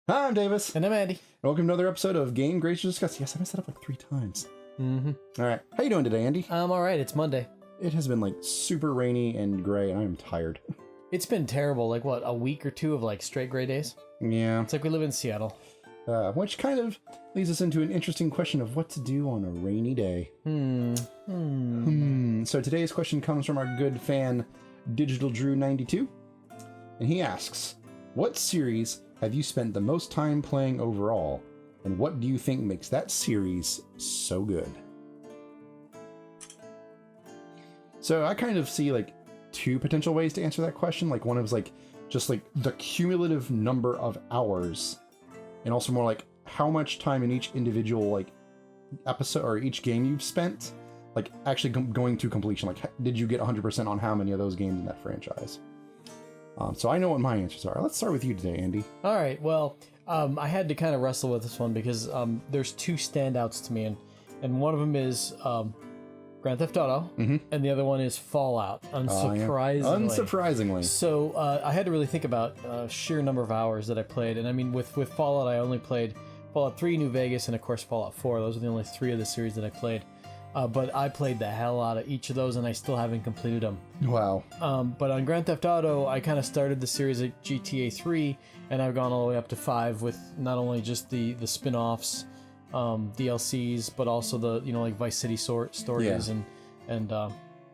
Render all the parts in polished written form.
Hi, I'm Davis. And I'm Andy. Welcome to another episode of Game Grazers Discuss. Yes, I messed that up like 3 times. Mm-hmm. All right. How you doing today, Andy? I'm all right. It's Monday. It has been like super rainy and gray, and I'm tired. It's been terrible. Like, what, a week or two of like straight gray days? Yeah. It's like we live in Seattle. Which kind of leads us into an interesting question of what to do on a rainy day. So today's question comes from our good fan, DigitalDrew92. And he asks, what series have you spent the most time playing overall? And what do you think makes that series so good? So I kind of see like 2 potential ways to answer that question. Like one is like just like the cumulative number of hours, and also more like how much time in each individual like episode or each game you've spent, like actually going to completion. Like did you get 100% on how many of those games in that franchise? So I know what my answers are. Let's start with you today, Andy. All right. Well, I had to kind of wrestle with this one because there's 2 standouts to me, and one of them is Grand Theft Auto, and the other one is Fallout. Unsurprisingly. So I had to really think about sheer number of hours that I played, and I mean with Fallout, I only played Fallout 3, New Vegas, and of course Fallout 4. Those are the only 3 of the series that I played. But I played the hell out of each of those, and I still haven't completed them. Wow. But on Grand Theft Auto, I kind of started the series at GTA 3, and I've gone all the way up to 5 with not only just the spin-offs, DLCs, but also the like Vice City stories and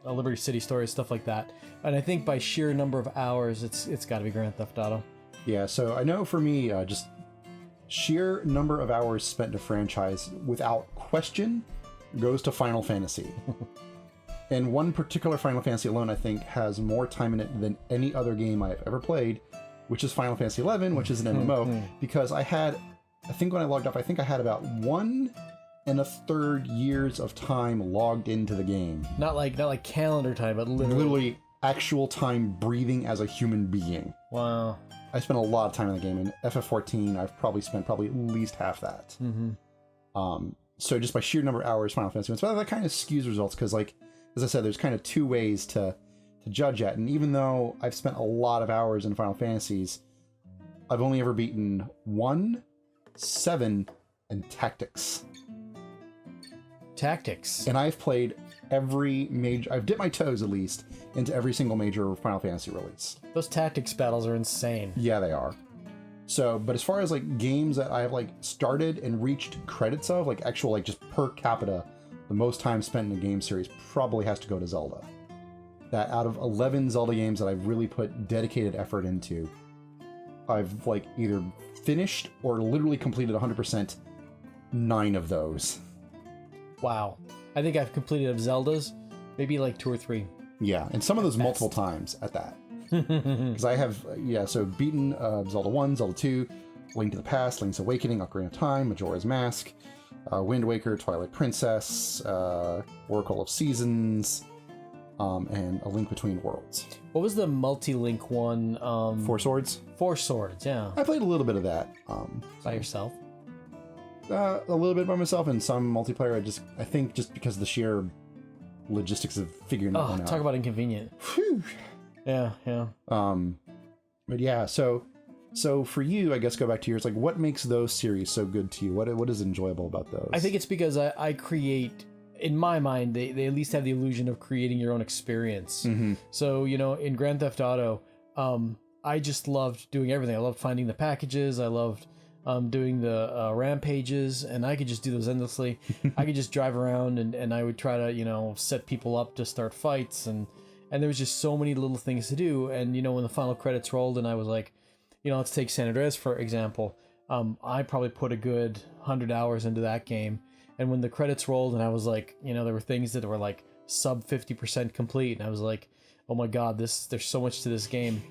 Liberty City stories, stuff like that. And I think by sheer number of hours, it's got to be Grand Theft Auto. Yeah. So I know for me, just sheer number of hours spent in a franchise without question goes to Final Fantasy. And one particular Final Fantasy alone, I think, has more time in it than any other game I've ever played, which is Final Fantasy 11, which is an MMO, because I think when I logged off, I think I had about 1 1/3 years of time logged into the game. Not like calendar time, but literally actual time breathing as a human being. Wow. I spent a lot of time in the game. In FF14, I've probably spent at least half that. So just by sheer number of hours, Final Fantasy wins. But that kind of skews results because, like, as I said, there's kind of 2 ways to judge at. And even though I've spent a lot of hours in Final Fantasies, I've only ever beaten 1, 7, and Tactics. And I've played every major... I've dipped my toes, at least, into every single major Final Fantasy release. Those Tactics battles are insane. Yeah, they are. So, but as far as like games that I've like started and reached credits of, like actual like just per capita, the most time spent in a game series probably has to go to Zelda. That out of 11 Zelda games that I've really put dedicated effort into, I've like either finished or literally completed 100% 9 of those. Wow. I think I've completed of Zelda's maybe like 2 or 3. Yeah, and some of those multiple times at that. Because I have, so beaten Zelda 1, Zelda 2, Link to the Past, Link's Awakening, Ocarina of Time, Majora's Mask, Wind Waker, Twilight Princess, Oracle of Seasons, and A Link Between Worlds. What was the multi-link one? 4 Swords? 4 Swords, yeah. I played a little bit of that. By yourself? A little bit by myself, and some multiplayer. I think just because of the sheer logistics of figuring that one out. Talk about inconvenient. Whew. Yeah. But yeah, so for you, I guess go back to yours. Like, what makes those series so good to you? What is enjoyable about those? I think it's because I create, in my mind, they at least have the illusion of creating your own experience. So in Grand Theft Auto, I just loved doing everything. I loved finding the packages. I loved doing the rampages, and I could just do those endlessly. I could just drive around and I would try to set people up to start fights, and there was just so many little things to do. And when the final credits rolled and I was like, let's take San Andreas for example, I probably put a good 100 hours into that game, and when the credits rolled and I was like, there were things that were like sub 50% complete, and I was like, oh my god, there's so much to this game.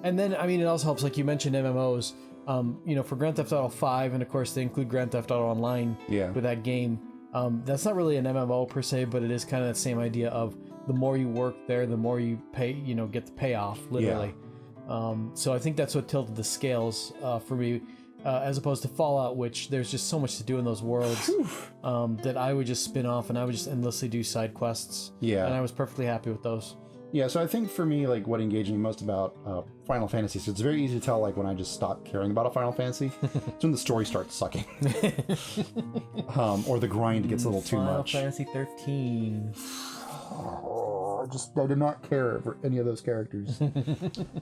And then it also helps, like you mentioned, MMOs. For Grand Theft Auto 5, and of course they include Grand Theft Auto Online with that game. That's not really an MMO per se, but it is kind of that same idea of the more you work there, the more you pay, get the payoff, literally. So I think that's what tilted the scales for me, as opposed to Fallout, which there's just so much to do in those worlds that I would just spin off and I would just endlessly do side quests. Yeah. And I was perfectly happy with those. Yeah, so I think for me, like, what engaged me most about Final Fantasy, so it's very easy to tell, like, when I just stop caring about a Final Fantasy, it's when the story starts sucking. Or the grind gets a little too much. Final Fantasy 13. I did not care for any of those characters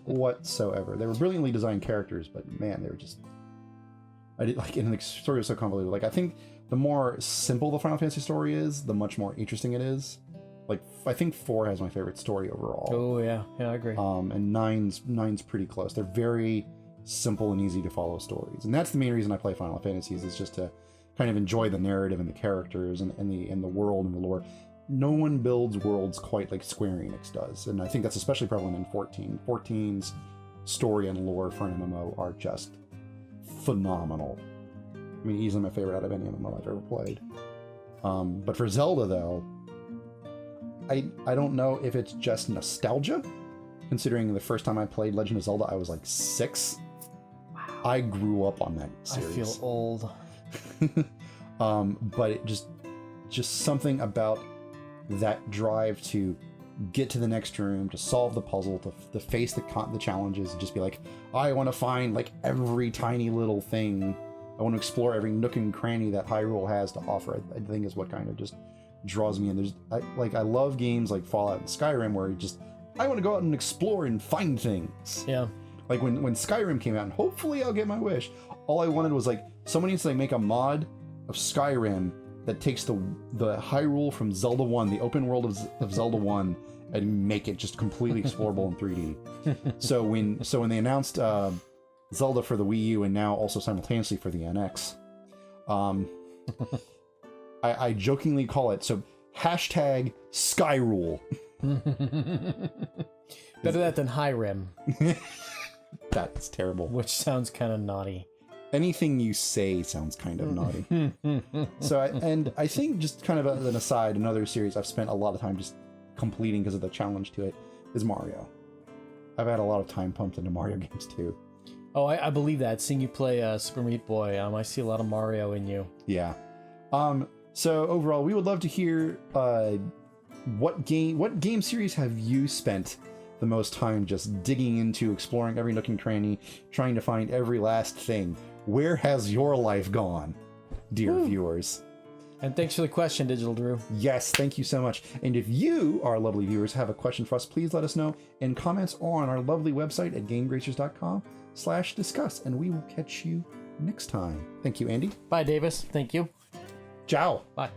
whatsoever. They were brilliantly designed characters, but man, they were just... I did like, and the story was so convoluted. Like, I think the more simple the Final Fantasy story is, the much more interesting it is. Like, I think 4 has my favorite story overall. Oh yeah, I agree. And nine's pretty close. They're very simple and easy to follow stories, and that's the main reason I play Final Fantasies, is just to kind of enjoy the narrative and the characters and the world and the lore. No one builds worlds quite like Square Enix does, and I think that's especially prevalent in 14. 14's story and lore for an MMO are just phenomenal. I mean, easily my favorite out of any MMO I've ever played. But for Zelda, though, I don't know if it's just nostalgia, considering the first time I played Legend of Zelda, I was like 6. Wow. I grew up on that series. I feel old. But it just something about that drive to get to the next room, to solve the puzzle, to face the challenges, and just be like, I want to find like every tiny little thing. I want to explore every nook and cranny that Hyrule has to offer. I think is what kind of just draws me in. I love games like Fallout and Skyrim where I want to go out and explore and find things. Yeah. Like when Skyrim came out, and hopefully I'll get my wish. All I wanted was like someone needs to like make a mod of Skyrim that takes the Hyrule from Zelda 1, the open world of Zelda 1, and make it just completely explorable in 3D. So when they announced Zelda for the Wii U and now also simultaneously for the NX, I jokingly call it hashtag Skyrule. Better that than Hyrem. That's terrible. Which sounds kind of naughty. Anything you say sounds kind of naughty. I think, just kind of as an aside, another series I've spent a lot of time just completing because of the challenge to it is Mario. I've had a lot of time pumped into Mario games too. Oh, I believe that. Seeing you play Super Meat Boy, I see a lot of Mario in you. Yeah. So overall, we would love to hear what game series have you spent the most time just digging into, exploring every nook and cranny, trying to find every last thing. Where has your life gone, dear viewers? And thanks for the question, DigitalDrew. Yes, thank you so much. And if you, our lovely viewers, have a question for us, please let us know in comments or on our lovely website at GameGrazers.com/discuss, and we will catch you next time. Thank you, Andy. Bye, Davis. Thank you. Ciao. Bye.